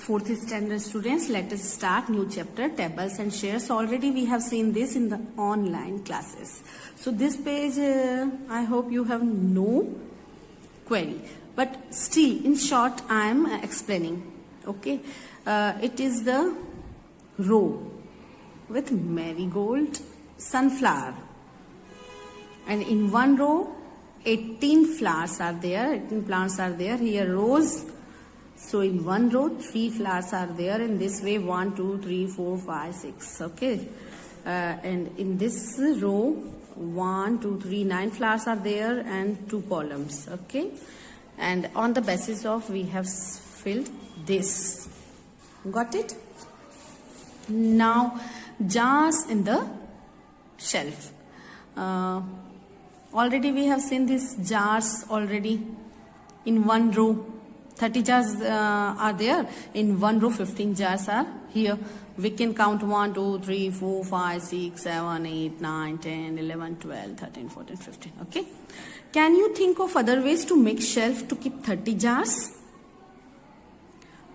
Fourth standard students, let us start new chapter, tables and shares. Already we have seen this in the online classes. So this page, I hope you have no query, but still in short I am explaining. Okay, it is the row with marigold, sunflower, and in one row 18 flowers are there, 18 plants are there. Here rose. So in one row 3 flowers are there. In this way 1, 2, 3, 4, 5, 6. Okay, and in this row 1, 2, 3, 9 flowers are there and 2 columns. Okay, and on the basis of we have filled this. Got it? Now jars in the shelf. Already we have seen these jars already in one row. 30 jars are there. In one row 15 jars are here. We can count 1, 2, 3, 4, 5, 6, 7, 8, 9, 10, 11, 12, 13, 14, 15. Okay. Can you think of other ways to make shelf to keep 30 jars?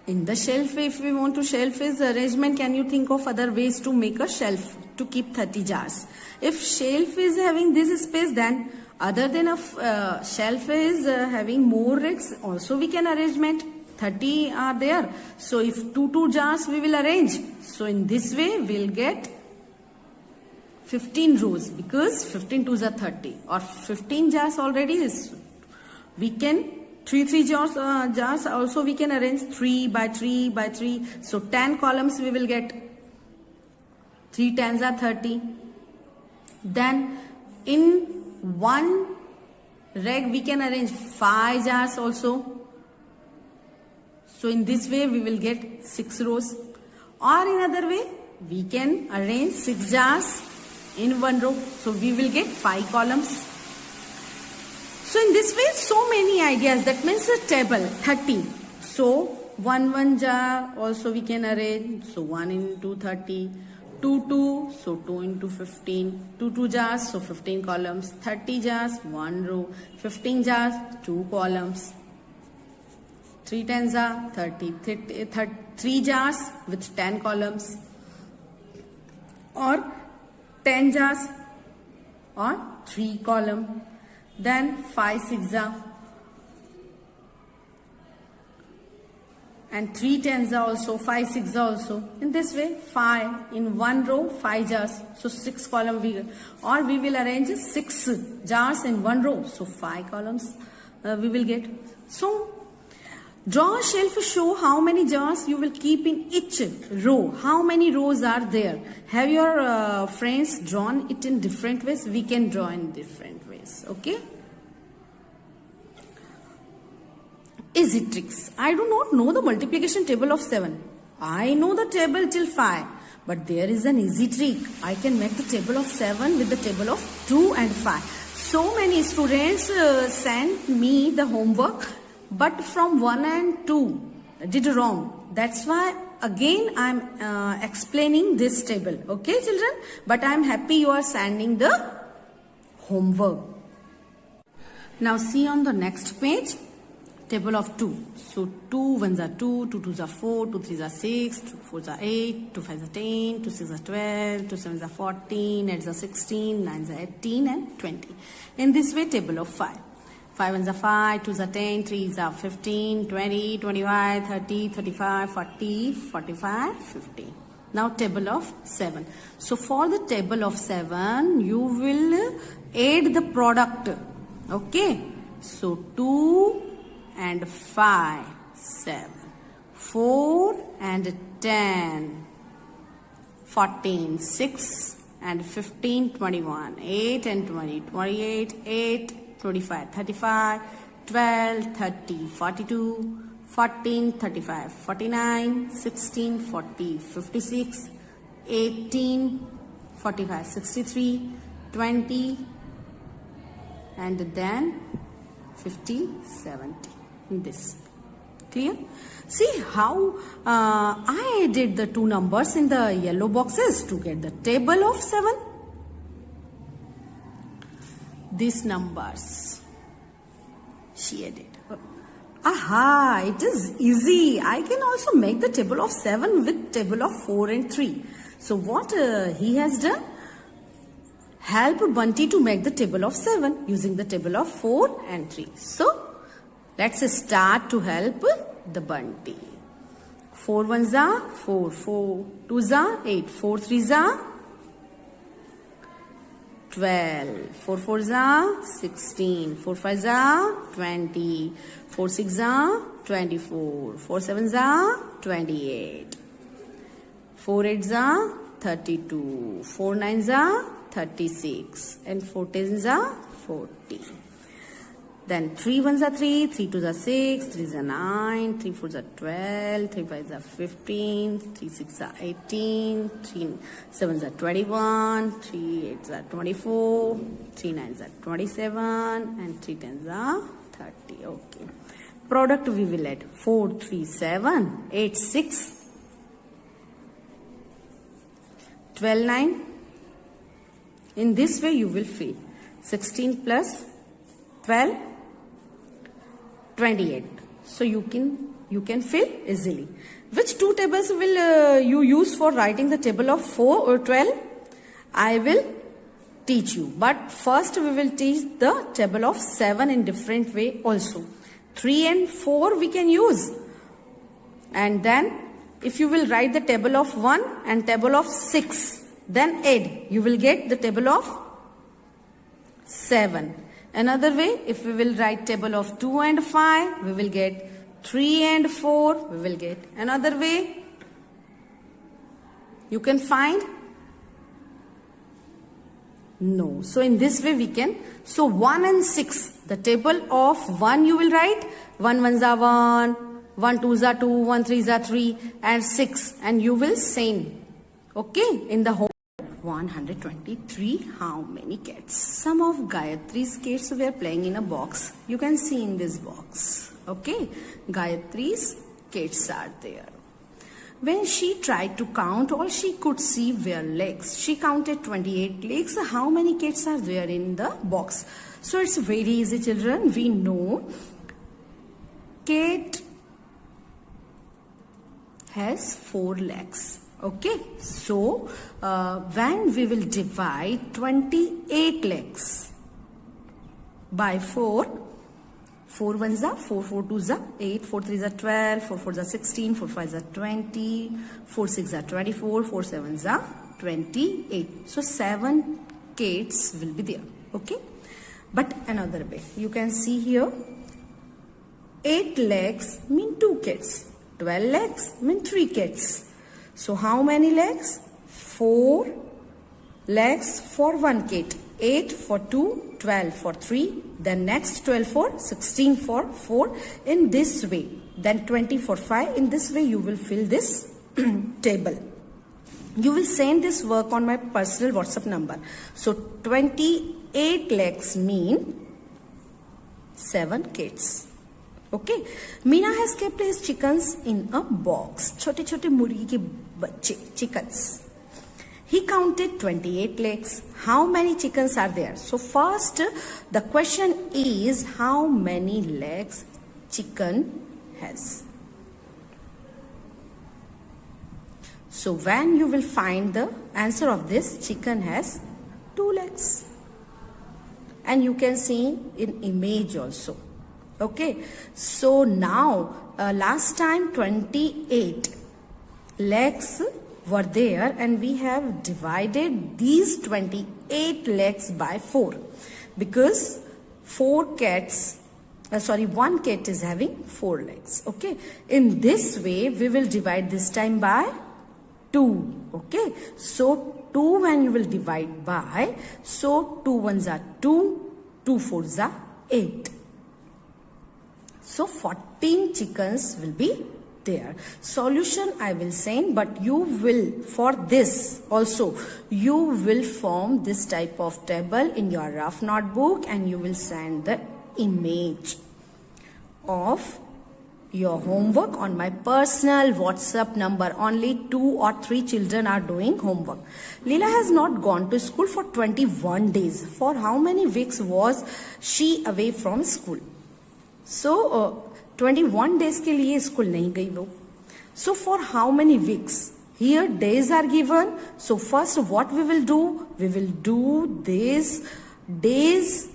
In the shelf, if we want to shelf is arrangement, can you think of other ways to make a shelf to keep 30 jars? If shelf is having this space, then other than a shelf is having more racks, also we can arrangement. 30 are there. So if 2 jars we will arrange. So in this way we'll get 15 rows because 15 twos are 30 or 15 jars already is. We can 3 jars also we can arrange 3 by 3 by 3. So 10 columns we will get. 3 tens are 30. Then in one rack we can arrange 5 jars also. So in this way we will get 6 rows. Or in other way we can arrange 6 jars in one row. So we will get 5 columns. So in this way so many ideas. That means a table 30. So 1 jar also we can arrange. So 1 into 30. 2, so 2 into 15, 2 jars, so 15 columns, 30 jars, 1 row, 15 jars, 2 columns, 3 tens are 30, 3 jars with 10 columns, or 10 jars or 3 column, then 5 6 are, and 3 tens are also, 5 6 are also. In this way 5 in one row 5 jars, so 6 column or we will arrange 6 jars in one row, so 5 columns we will get. So draw a shelf, show how many jars you will keep in each row. How many rows are there? Have your friends drawn it in different ways? We can draw in different ways. Okay. Easy tricks. I do not know the multiplication table of 7. I know the table till 5. But there is an easy trick. I can make the table of 7 with the table of 2 and 5. So many students sent me the homework, but from 1 and 2 did wrong. That's why again I am explaining this table. Okay children? But I am happy you are sending the homework. Now see on the next page. Table of 2. So 2 1s are 2, 2 2s are 4, 2 3s are 6, 2 4s are 8, 2 5s are 10, 2 6s are 12, 2 7s are 14, 8s are 16, 9s are 18 and 20. In this way table of 5. 5 1s are 5, 2s are 10, 3s are 15, 20, 25, 30, 35, 40, 45, 50. Now table of 7. So for the table of 7 you will add the product. Okay. So 2 and 5, 7, 4 and 10, 14, 6 and 15, 21, 8 and 20, 28, 8, 25, 35, 12, 30, 42, 14, 35, 49, 16, 40, 56, 18, 45, 63, 20 and then 50, 70. This clear? See how I added the 2 numbers in the yellow boxes to get the table of 7. These numbers she added Aha, it is easy. I can also make the table of 7 with table of 4 and 3. So what he has done? Help Bunty to make the table of 7 using the table of 4 and 3. So let's start to help the Bunty. 4 ones are 4, 4 twos are 8, 4 threes are 12, 4 fours are 16, 4 fives are 20, 4 sixes are 24, 4 sevens are 28, 4 eights are 32, 4 nines are 36, and 4 tens are 40. Then 3 ones are 3, 3 twos are 6, 3s are 9, 3 fours are 12, 3 fives are 15, 3 sixes are 18, 3 sevens are 21, 3 eights are 24, 3 nines are 27, and 3 tens are 30. Okay. Product we will add 4, 3, 7, 8, 6, 12, 9. In this way you will fill 16 plus 12, 28. So you can fill easily. Which two tables will you use for writing the table of 4 or 12? I will teach you. But first we will teach the table of 7 in different way also. 3 and 4 we can use. And then if you will write the table of 1 and table of 6, then add. You will get the table of 7. Another way, if we will write table of 2 and 5, we will get 3 and 4, we will get. Another way, you can find? No. So in this way we can. So 1 and 6, the table of 1 you will write. 1 ones are 1, 1 twos are 2, 1 threes are 3, and 6. And you will sing. Okay, in the whole. 123. How many cats? Some of Gayatri's cats were playing in a box. You can see in this box. Okay, Gayatri's cats are there. When she tried to count, all she could see were legs. She counted 28 legs. How many cats are there in the box? So it's very easy, children. We know cat has 4 legs. Okay, so when we will divide 28 legs by 4, 4 ones are 4, 4 twos are 8, 4 threes are 12, 4 fours are 16, 4 fives are 20, 4 sixes are 24, 4 sevens are 28. So 7 cats will be there. Okay, but another way, you can see here 8 legs mean 2 cats, 12 legs mean 3 cats. So how many legs? 4 legs for 1 cat. 8 for 2, 12 for 3, then next 12 for 16 for 4 in this way. Then 20 for 5. In this way you will fill this table. You will send this work on my personal WhatsApp number. So 28 legs mean 7 cats. Okay, Meena has kept his chickens in a box. Chote chote murgi ke bacche, chickens. He counted 28 legs. How many chickens are there? So first, the question is how many legs chicken has. So when you will find the answer of this, chicken has 2 legs. And you can see in image also. Okay, so now last time 28 legs were there and we have divided these 28 legs by 4 because 1 cat is having 4 legs. Okay, in this way we will divide this time by 2. Okay, so 2 when you will divide by, so 2 ones are 2, 2 fours are 8. So 14 chickens will be there. Solution I will send, but you will, for this also, you will form this type of table in your rough notebook and you will send the image of your homework on my personal WhatsApp number. Only 2 or 3 children are doing homework. Leela has not gone to school for 21 days. For how many weeks was she away from school? So 21 days के लिए school नहीं गई वो. So for how many weeks? Here days are given. So first what we will do? We will do this days.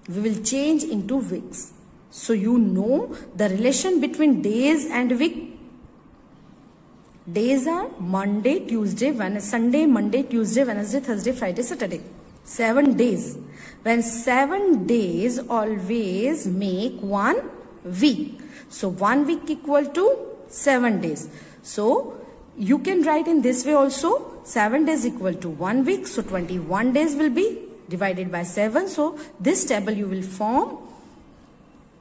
We will change into weeks. So you know the relation between days and week. Days are Monday, Tuesday, Wednesday, Sunday, Monday, Tuesday, Wednesday, Thursday, Friday, Saturday. 7 days. When 7 days always make 1 week. So 1 week equal to 7 days. So you can write in this way also. 7 days equal to 1 week. So 21 days will be divided by 7. So this table you will form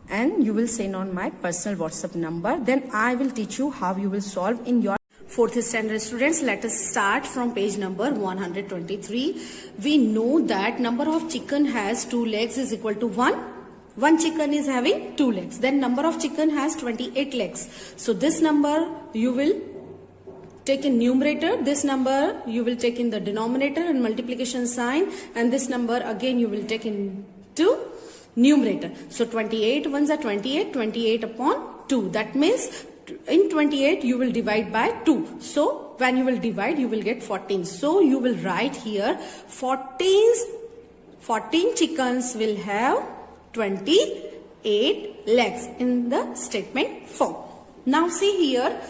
and you will send on my personal WhatsApp number. Then I will teach you how you will solve in your 4th standard students. Let us start from page number 123. We know that number of chicken has 2 legs is equal to 1. One chicken is having 2 legs. Then number of chicken has 28 legs. So this number you will take in numerator. This number you will take in the denominator and multiplication sign. And this number again you will take into numerator. So 28 ones are 28. 28 upon 2. That means in 28 you will divide by 2. So when you will divide you will get 14. So you will write here 14 chickens will have 28 legs in the statement form. Now see here,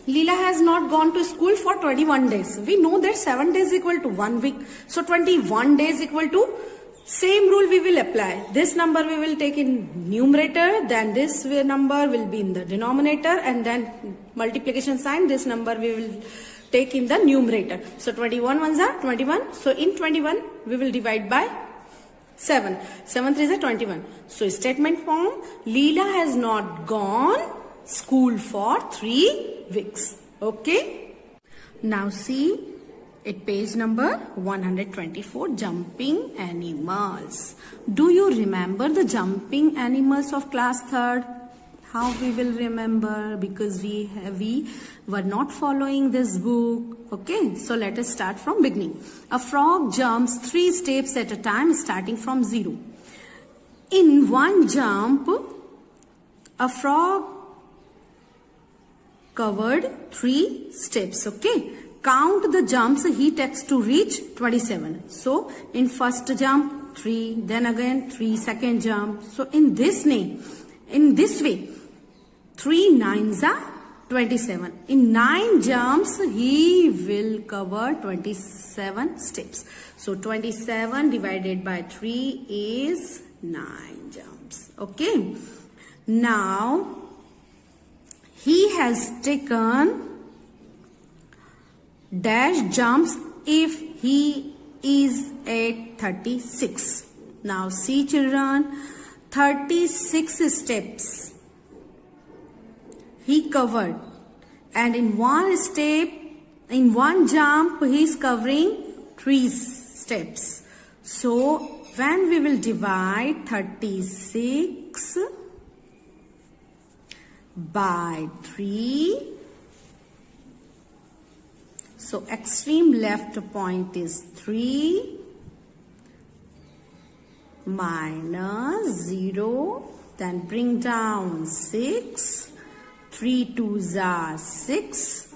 Leela has not gone to school for 21 days. We know that 7 days equal to 1 week. So 21 days equal to, same rule we will apply. This number we will take in numerator, then this number will be in the denominator, and then multiplication sign, this number we will take in the numerator. So 21 ones are 21. So in 21 we will divide by 7. 7 3s are 21. So statement form, Leela has not gone school for 3 weeks. Okay. Now see at page number 124, jumping animals. Do you remember the jumping animals of class 3rd? How we will remember, because we were not following this book. Okay, so let us start from beginning. A frog jumps 3 steps at a time starting from 0. In one jump, a frog covered 3 steps. Okay, count the jumps he takes to reach 27. So in first jump 3, then again 3, second jump. So in this way 3 9s are 27. In 9 jumps he will cover 27 steps. So 27 divided by 3 is 9 jumps. Okay. Now he has taken dash jumps if he is at 36. Now see children, 36 steps he covered, and in one step, in one jump he is covering 3 steps. So when we will divide 36 by 3, so extreme left point is 3 minus 0, then bring down 6, 3 2s are 6.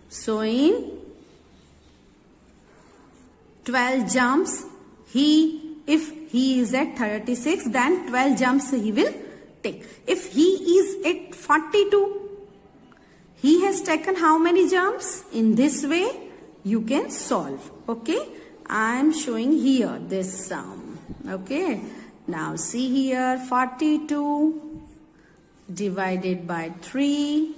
So in 12 jumps, if he is at 36, then 12 jumps he will take. If he is at 42, he has taken how many jumps? In this way you can solve. Okay, I am showing here this sum. Okay, now see here, 42 divided by 3,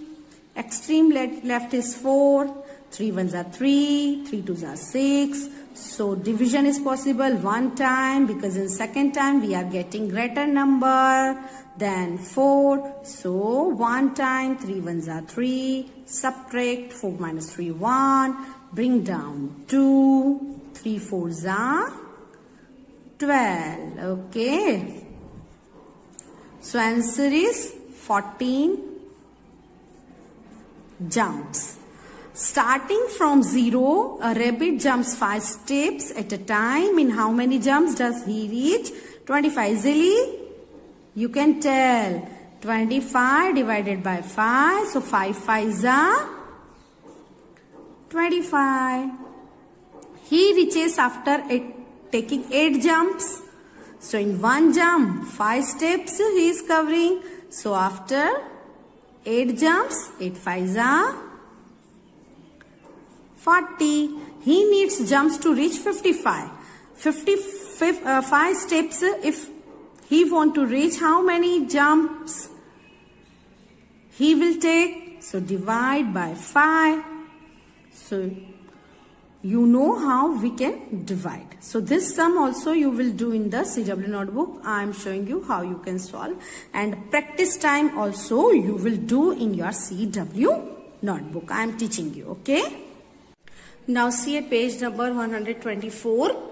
extreme left is 4, 3 1s are 3, 3 2s are 6. So division is possible one time, because in second time we are getting greater number than 4. So one time, 3 1s are 3, subtract 4 minus 3 1, bring down 2, 3 4s are 12. Okay, so answer is 14 jumps. Starting from 0, a rabbit jumps 5 steps at a time. In how many jumps does he reach 25. Easily you can tell. 25 divided by 5. So 5 5s are 25. He reaches after taking 8 jumps. So in one jump, 5 steps he is covering. So after 8 jumps, 8 5s are 40. He needs jumps to reach 55. 5 steps if he want to reach, how many jumps he will take? So divide by 5. So you know how we can divide. So this sum also you will do in the CW notebook. I am showing you how you can solve, and practice time also you will do in your CW notebook. I am teaching you, okay? Now see at page number 124.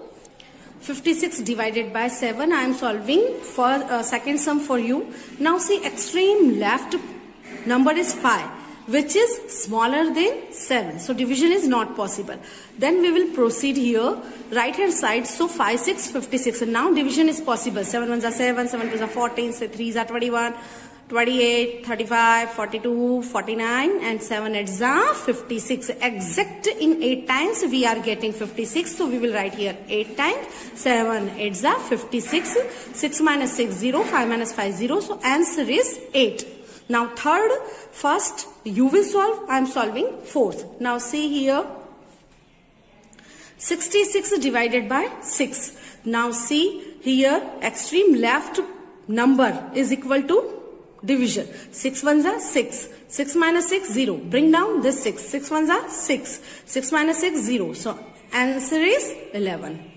56 divided by 7. I am solving for second sum for you. Now see, extreme left number is 5, which is smaller than 7. So division is not possible. Then we will proceed here, right hand side. So 5 6 56. And now division is possible. 7 1s are 7, 7 2s are 14, 3s are 21, 28, 35, 42, 49, and 7 8s are 56. Exact in 8 times we are getting 56. So we will write here 8 times. 7 8s are 56. 6 minus 6 0. 5 minus 5 0. So answer is 8. Now first you will solve. I am solving fourth. Now see here. 66 divided by 6. Now see here, extreme left number is equal to division. 6 1s are 6. 6 minus 6 0. Bring down this 6. 6 1s are 6. 6 minus 6 0. So answer is 11.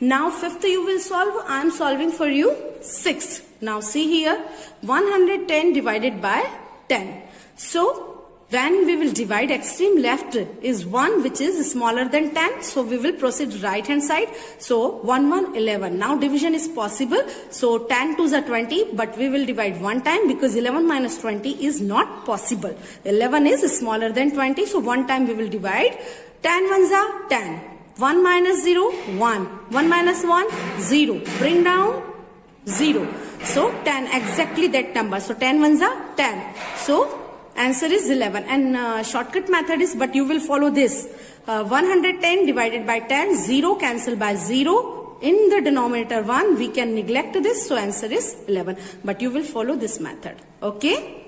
Now fifth you will solve. I am solving for you 6. Now see here, 110 divided by 10. So when we will divide, extreme left is 1, which is smaller than 10. So we will proceed right hand side. So 1 1 11. Now division is possible. So 10 2s are 20, but we will divide one time because 11 minus 20 is not possible. 11 is smaller than 20. So one time we will divide. 10 1s are 10. 1 minus 0, 1. 1 minus 1, 0. Bring down 0. So 10, exactly that number. So 10 1s are 10. So answer is 11. And shortcut method is, but you will follow this. 110 divided by 10, 0 cancel by 0. In the denominator 1, we can neglect this. So answer is 11. But you will follow this method. Okay?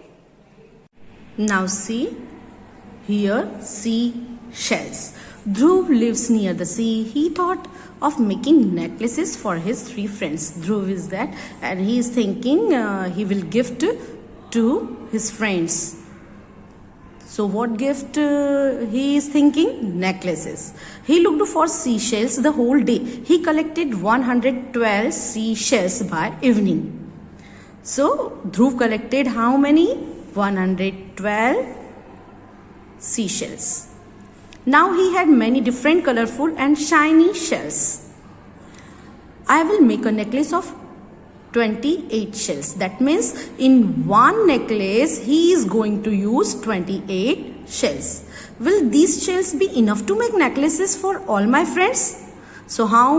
Now see here, seashells. Dhruv lives near the sea. He thought of making necklaces for his 3 friends. Dhruv is that, and he is thinking he will gift to his friends. So what gift he is thinking? Necklaces. He looked for seashells the whole day. He collected 112 seashells by evening. So Dhruv collected how many? 112 seashells. Now he had many different colorful and shiny shells. I will make a necklace of 28 shells. That means in one necklace he is going to use 28 shells. Will these shells be enough to make necklaces for all my friends? So how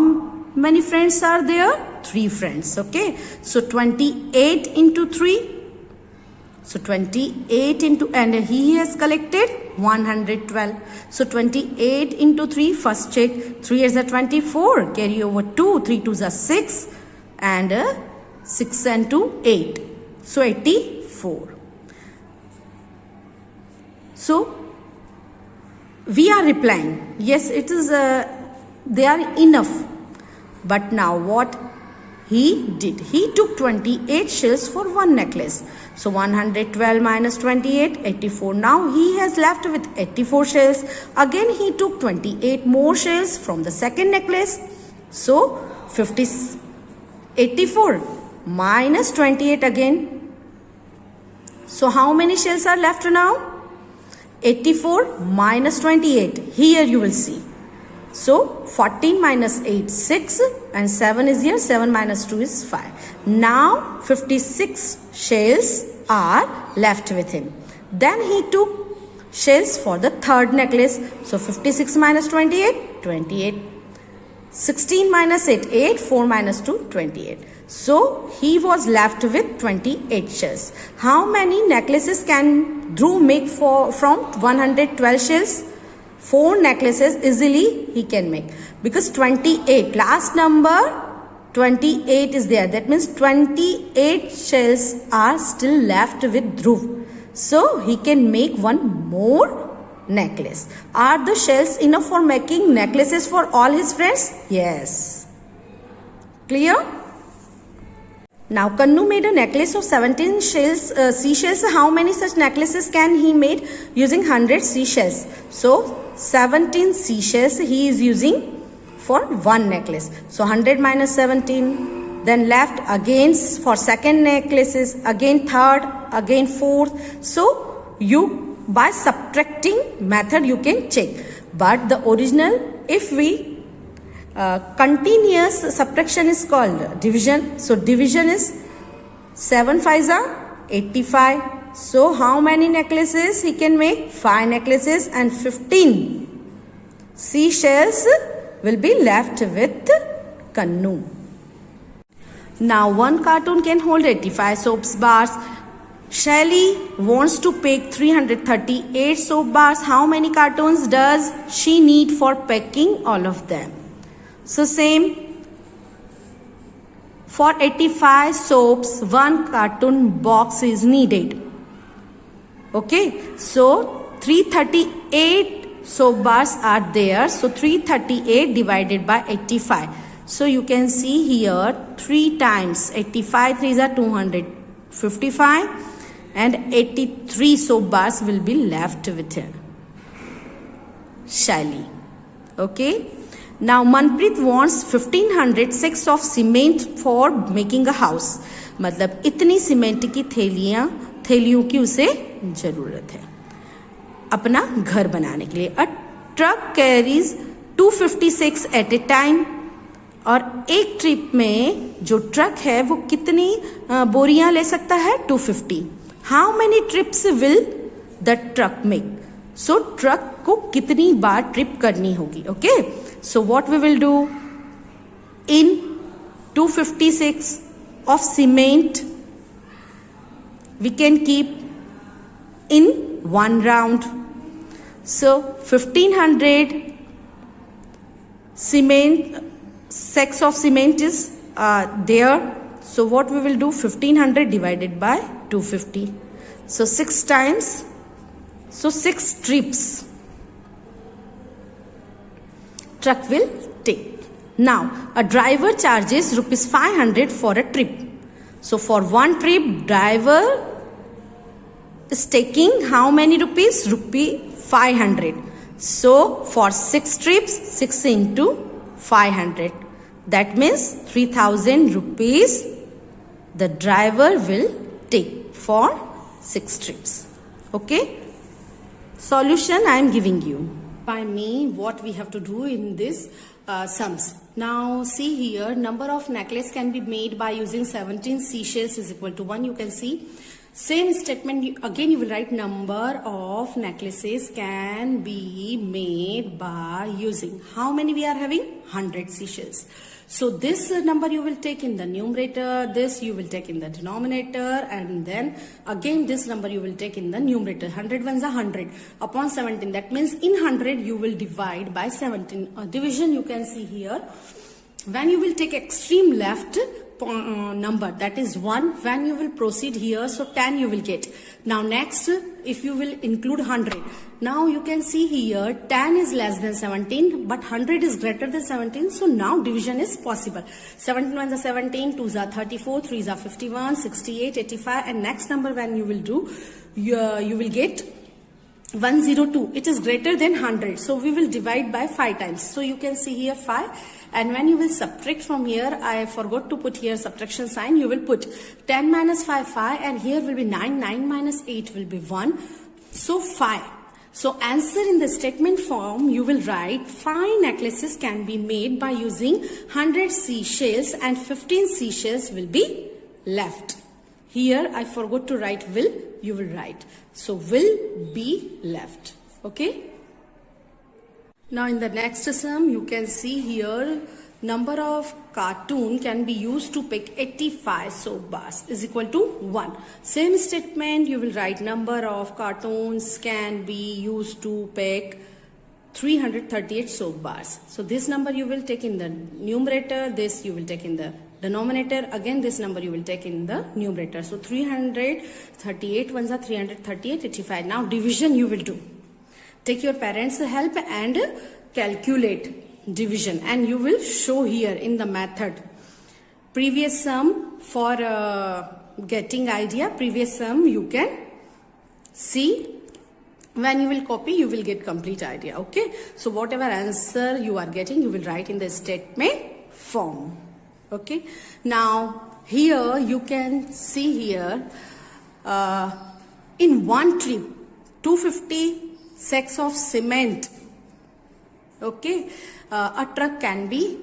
many friends are there? 3 friends. Okay. So 28 into 3. So 28 into, and he has collected 112. So 28 into 3, first check. 3 is a 24. Carry over 2. 3 2s are 6. And 6 and 2, 8. So 84. So we are replying, yes, it is, they are enough. But now what he did? He took 28 shells for one necklace. So 112 minus 28, 84. Now he has left with 84 shells. Again he took 28 more shells from the second necklace. So 84 minus 28 again. So how many shells are left now? 84 minus 28. Here you will see. So 14 minus 8, 6, and 7 is here. 7 minus 2 is 5. Now 56 shells are left with him. Then he took shells for the third necklace. So 56 minus 28, 28. 16 minus 8, 8, 4 minus 2, 28. So he was left with 28 shells. How many necklaces can Dhruv make from 112 shells? 4 necklaces easily he can make, because 28, last number 28 is there. That means 28 shells are still left with Dhruv. So he can make one more necklace. Are the shells enough for making necklaces for all his friends? Yes. Clear? Now Kannu made a necklace of 17 shells, seashells. How many such necklaces can he made using 100 seashells? So 17 seashells he is using for one necklace. So 100 minus 17. Then left again for second necklaces, again third, again fourth. So you, by subtracting method, you can check. But the original, if we continuous subtraction is called division. So division is 7 5s are 85. So how many necklaces he can make? 5 necklaces and 15 seashells will be left with Kannu. Now one cartoon can hold 85 soap bars. Shelly wants to pack 338 soap bars. How many cartons does she need for packing all of them? So same, for 85 soaps, one carton box is needed. Okay, so 338 soap bars are there. So 338 divided by 85. So you can see here 3 times 85, 3s are 255, and 83 soap bars will be left with her. Shelly. Okay. Now Manpreet wants 1500 sacks of cement for making a house. मतलब इतनी cement की थैलियों की उसे जरूरत है अपना घर बनाने के लिए. A truck carries 256 at a time. और एक ट्रिप में जो ट्रक है वो कितनी बोरियां ले सकता है? 250. How many trips will the truck make? So truck को कितनी बार ट्रिप करनी होगी? Okay. So what we will do? In 256 of cement, we can keep in one round. So 1500 sacks of cement is there. So what we will do? 1500 divided by 250. So 6 times. So 6 trips truck will take. Now a driver charges rupees 500 for a trip. So for one trip, driver is taking how many rupees? Rupee 500. So for 6 trips, 6 into 500. That means 3000 rupees the driver will take for 6 trips. Okay. Solution I am giving you. By me, what we have to do in this sums. Now see here, number of necklace can be made by using 17 seashells is equal to 1. You can see same statement. Again you will write number of necklaces can be made by using. How many we are having? 100 seashells. So this number you will take in the numerator, this you will take in the denominator, and then again this number you will take in the numerator. 100 ones are 100 upon 17. That means in 100 you will divide by 17. Division you can see here. When you will take extreme left number, that is 1, when you will proceed here, so 10 you will get. Now next, if you will include 100, now you can see here 10 is less than 17 but 100 is greater than 17, so now division is possible. 17 ones are 17, 2s are 34, 3s are 51, 68, 85, and next number when you will do, you will get 102. It is greater than 100, so we will divide by 5 times. So you can see here 5. And when you will subtract from here, I forgot to put here subtraction sign, you will put 10 minus 5, 5, and here will be 9, 9 minus 8 will be 1, so 5. So answer in the statement form, you will write 5 necklaces can be made by using 100 seashells and 15 seashells will be left. Here I forgot to write will, you will write. So will be left. Okay. Now in the next sum, you can see here number of cartoon can be used to pick 85 soap bars is equal to 1. Same statement, you will write number of cartoons can be used to pick 338 soap bars. So this number you will take in the numerator, this you will take in the denominator, again this number you will take in the numerator. So 338 ones are 338, 85. Now division you will do. Take your parents' help and calculate division, and you will show here in the method. Previous sum for getting idea, previous sum you can see. When you will copy, you will get complete idea. Okay. So whatever answer you are getting, you will write in the statement form. Okay. Now here you can see here in one trip 250 sacks of cement. Okay. A truck can be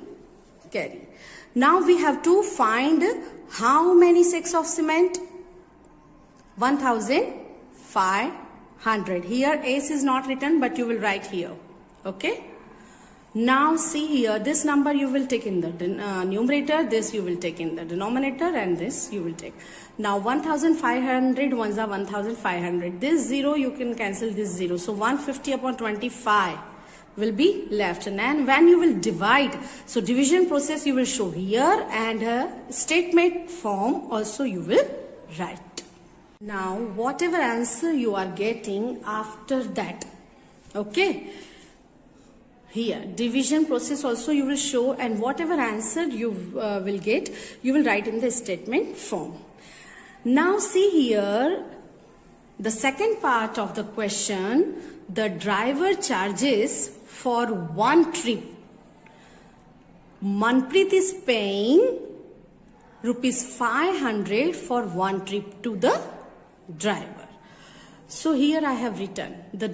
carried. Now we have to find how many sacks of cement? 1500. Here S is not written, but you will write here. Okay. Now see here, this number you will take in the numerator, this you will take in the denominator, and this you will take. Now 1500 ones are 1500. This 0 you can cancel this 0. So 150 upon 25 will be left. And when you will divide, so division process you will show here, and statement form also you will write. Now whatever answer you are getting after that, okay, here division process also you will show, and whatever answer you will get, you will write in the statement form. Now see here the second part of the question, the driver charges for one trip. Manpreet is paying ₹500 for one trip to the driver. So here I have written the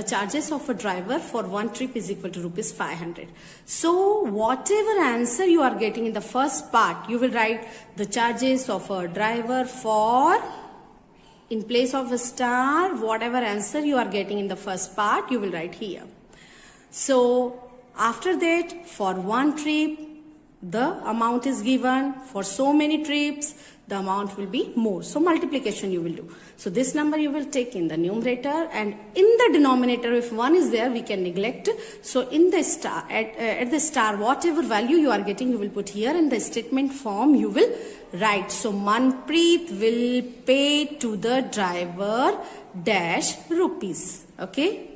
charges of a driver for one trip is equal to ₹500. So whatever answer you are getting in the first part, you will write the charges of a driver for, in place of a star, whatever answer you are getting in the first part, you will write here. So after that, for one trip, the amount is given. For so many trips, the amount will be more. So multiplication you will do. So this number you will take in the numerator, and in the denominator, if 1 is there, we can neglect. So in the star, at the star, whatever value you are getting, you will put here, and the statement form you will write. So Manpreet will pay to the driver dash rupees. Okay.